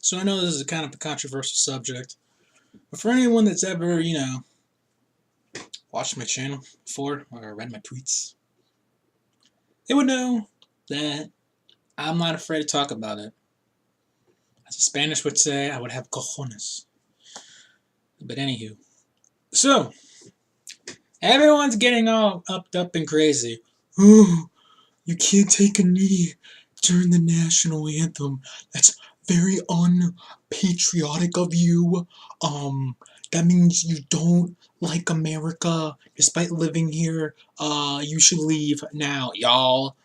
So I know this is kind of a controversial subject, but for anyone that's ever, watched my channel before or read my tweets, they would know that I'm not afraid to talk about it. As the Spanish would say, I would have cojones. But anywho, so everyone's getting all upped up and crazy. Oh, you can't take a knee during the national anthem. That's very unpatriotic of you. That means you don't like America despite living here. You should leave now, y'all.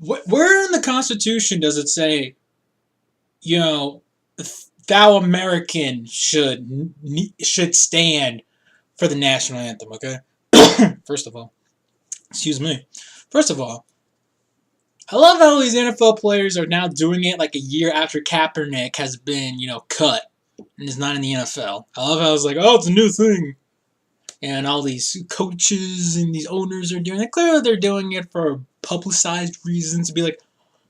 Where in the Constitution does it say, thou American should stand for the national anthem, okay? First of all, excuse me. First of all, I love how these NFL players are now doing it like a year after Kaepernick has been, cut and is not in the NFL. I love how it's like, oh, it's a new thing. And all these coaches and these owners are doing it. Clearly they're doing it for publicized reasons to be like,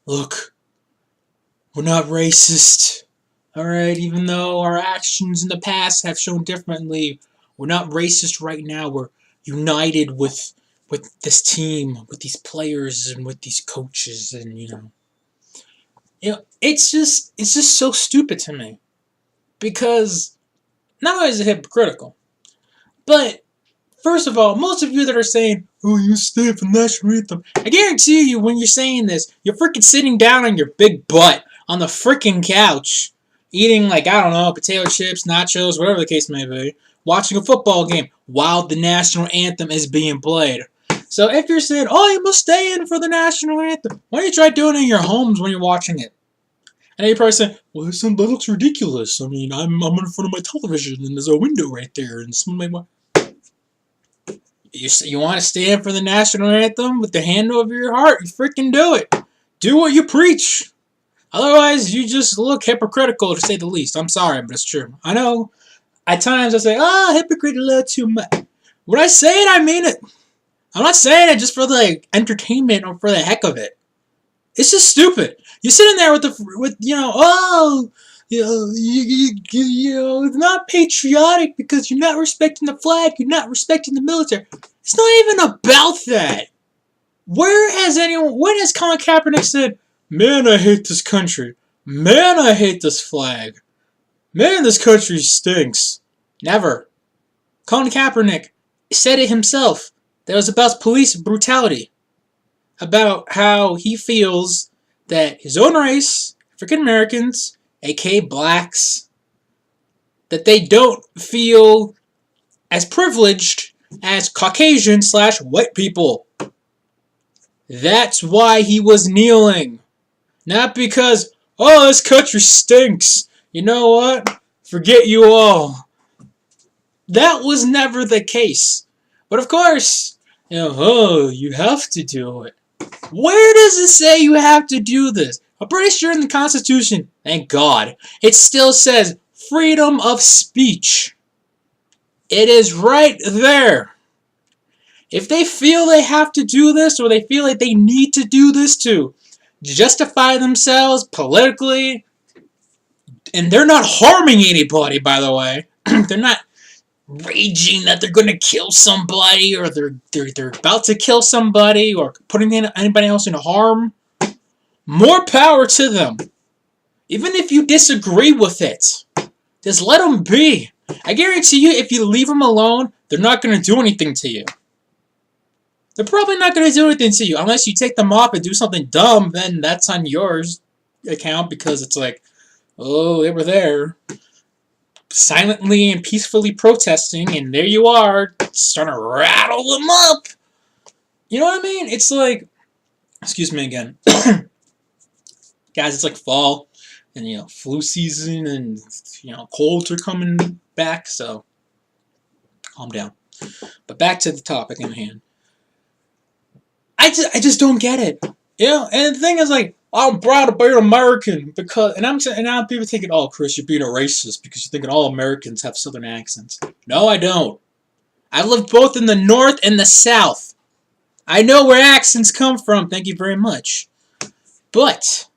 look, we're not racist. Alright, even though our actions in the past have shown differently, we're not racist right now. We're united with this team, with these players, and with these coaches, and it's just so stupid to me. Because not only is it hypocritical, but first of all, most of you that are saying, oh, you stand for the national anthem, I guarantee you when you're saying this, you're freaking sitting down on your big butt on the freaking couch, eating like, I don't know, potato chips, nachos, whatever the case may be, watching a football game while the national anthem is being played. So if you're saying, oh, you must stand for the national anthem, why don't you try doing it in your homes when you're watching it? And then you're probably saying, well, that looks ridiculous. I mean, I'm in front of my television and there's a window right there and somebody might... You want to stand for the national anthem with the hand over your heart? You freaking do it. Do what you preach. Otherwise, you just look hypocritical, to say the least. I'm sorry, but it's true. I know. At times, I say, hypocrite a little too much. When I say it, I mean it. I'm not saying it just for the entertainment or for the heck of it. It's just stupid. You're sitting there with it's not patriotic because you're not respecting the flag, you're not respecting the military. It's not even about that. When has Colin Kaepernick said, man, I hate this country. Man, I hate this flag. Man, this country stinks. Never. Colin Kaepernick said it himself. That was about police brutality. About how he feels that his own race, African Americans, aka blacks, that they don't feel as privileged as Caucasian/white people. That's why he was kneeling. Not because, oh, this country stinks. You know what? Forget you all. That was never the case. But of course, you have to do it. Where does it say you have to do this? I'm pretty sure in the Constitution, thank God, it still says freedom of speech. It is right there. If they feel they have to do this, or they feel like they need to do this to justify themselves politically, and they're not harming anybody, by the way, they're not raging that they're going to kill somebody, or they're about to kill somebody, or putting anybody else in harm, more power to them. Even if you disagree with it, just let them be. I guarantee you, if you leave them alone, they're not going to do anything to you. They're probably not going to do anything to you. Unless you take them off and do something dumb, then that's on yours account, because it's like, oh, they were there silently and peacefully protesting, and there you are, starting to rattle them up. You know what I mean? It's like, excuse me again. Guys, it's like fall, and flu season, and colds are coming back, so calm down. But back to the topic in hand. I just don't get it. And the thing is, like, I'm proud to be an American because, and now people thinking, oh, Chris, you're being a racist because you're thinking all Americans have Southern accents. No, I don't. I've lived both in the North and the South. I know where accents come from. Thank you very much. But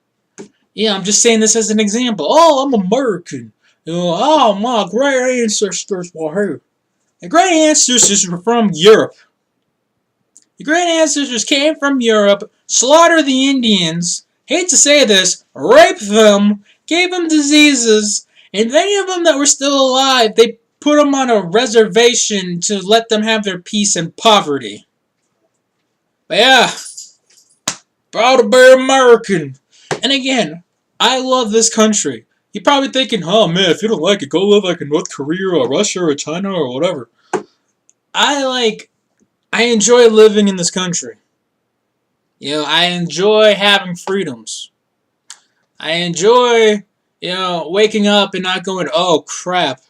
Yeah, I'm just saying this as an example. Oh, I'm American. Oh, my great ancestors were here. The great ancestors were from Europe. The great ancestors came from Europe, slaughtered the Indians, hate to say this, raped them, gave them diseases, and any of them that were still alive, they put them on a reservation to let them have their peace and poverty. But yeah, proud to be American. And again, I love this country. You're probably thinking, oh man, if you don't like it, go live like in North Korea or Russia or China or whatever. I enjoy living in this country. I enjoy having freedoms. I enjoy, waking up and not going, oh crap,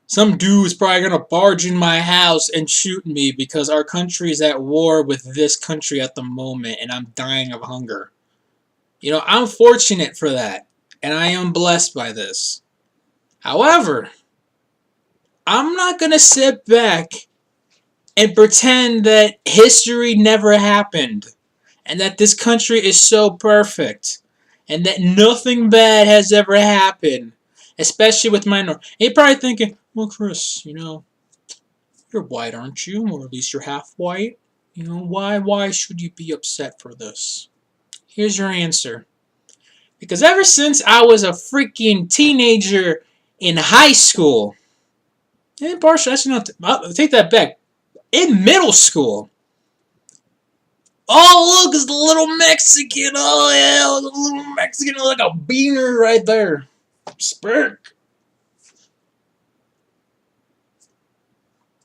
some dude's probably gonna barge in my house and shoot me because our country is at war with this country at the moment and I'm dying of hunger. I'm fortunate for that, and I am blessed by this. However, I'm not gonna sit back and pretend that history never happened and that this country is so perfect and that nothing bad has ever happened, especially with minorities. And you're probably thinking, well, Chris, you're white, aren't you? Or at least you're half white. Why should you be upset for this? Here's your answer. Because ever since I was a freaking teenager in high school, and partially, I'll take that back, in middle school, oh look, it's the little Mexican, oh yeah, the little Mexican like a beaner right there. Spurk.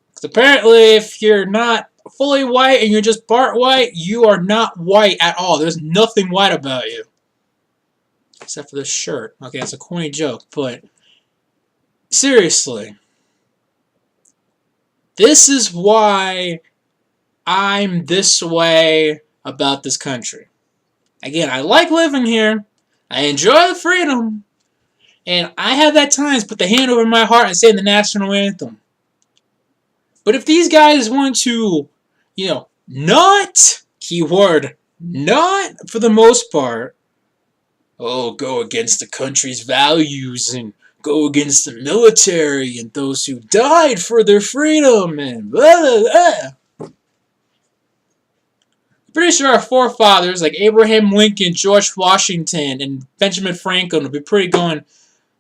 Because apparently if you're not fully white and you're just part white, you are not white at all. There's nothing white about you. Except for this shirt. Okay, that's a corny joke, but seriously. This is why I'm this way about this country. Again, I like living here. I enjoy the freedom. And I have at times put the hand over my heart and say the national anthem. But if these guys want to, not, keyword, not for the most part, go against the country's values and go against the military and those who died for their freedom and blah, blah, blah. I'm pretty sure our forefathers like Abraham Lincoln, George Washington, and Benjamin Franklin would be pretty going,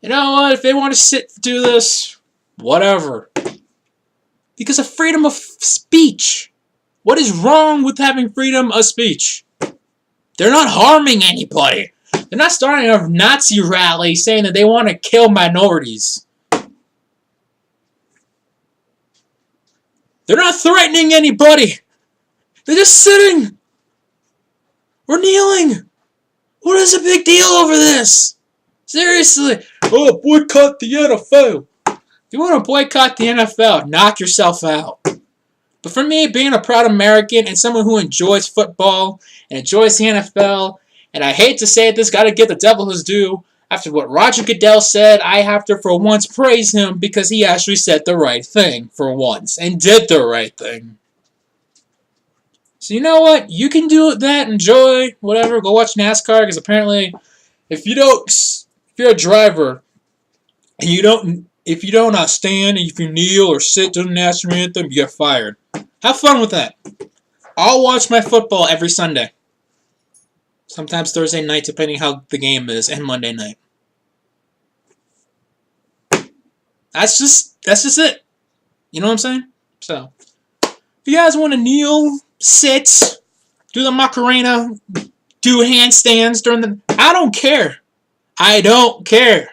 you know what, if they want to do this, whatever. Because of freedom of speech. What is wrong with having freedom of speech? They're not harming anybody. They're not starting a Nazi rally saying that they want to kill minorities. They're not threatening anybody. They're just sitting. We're kneeling. What is the big deal over this? Seriously. Oh, boycott the NFL. If you want to boycott the NFL, knock yourself out. But for me, being a proud American and someone who enjoys football and enjoys the NFL, and I hate to say it, this got to give the devil his due. After what Roger Goodell said, I have to for once praise him because he actually said the right thing for once and did the right thing. So you know what? You can do that, enjoy, whatever. Go watch NASCAR because apparently, if you're a driver and if you don't stand, if you kneel or sit during the national anthem, you get fired. Have fun with that. I'll watch my football every Sunday. Sometimes Thursday night, depending how the game is, and Monday night. That's just it. You know what I'm saying? So, if you guys want to kneel, sit, do the Macarena, do handstands I don't care. I don't care.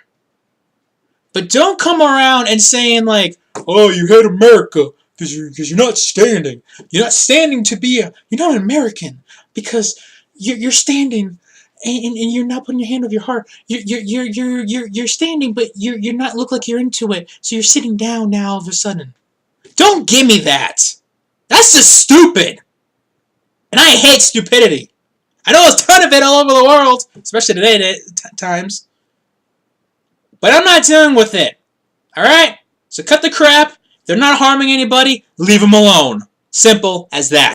But don't come around and saying like, oh, you hate America because you're not standing. You're not standing to be you're not an American because you're standing and you're not putting your hand over your heart. You're standing, but you're not look like you're into it. So you're sitting down now all of a sudden. Don't give me that. That's just stupid. And I hate stupidity. I know there's a ton of it all over the world, especially today times. But I'm not dealing with it. Alright? So cut the crap. If they're not harming anybody, leave them alone. Simple as that.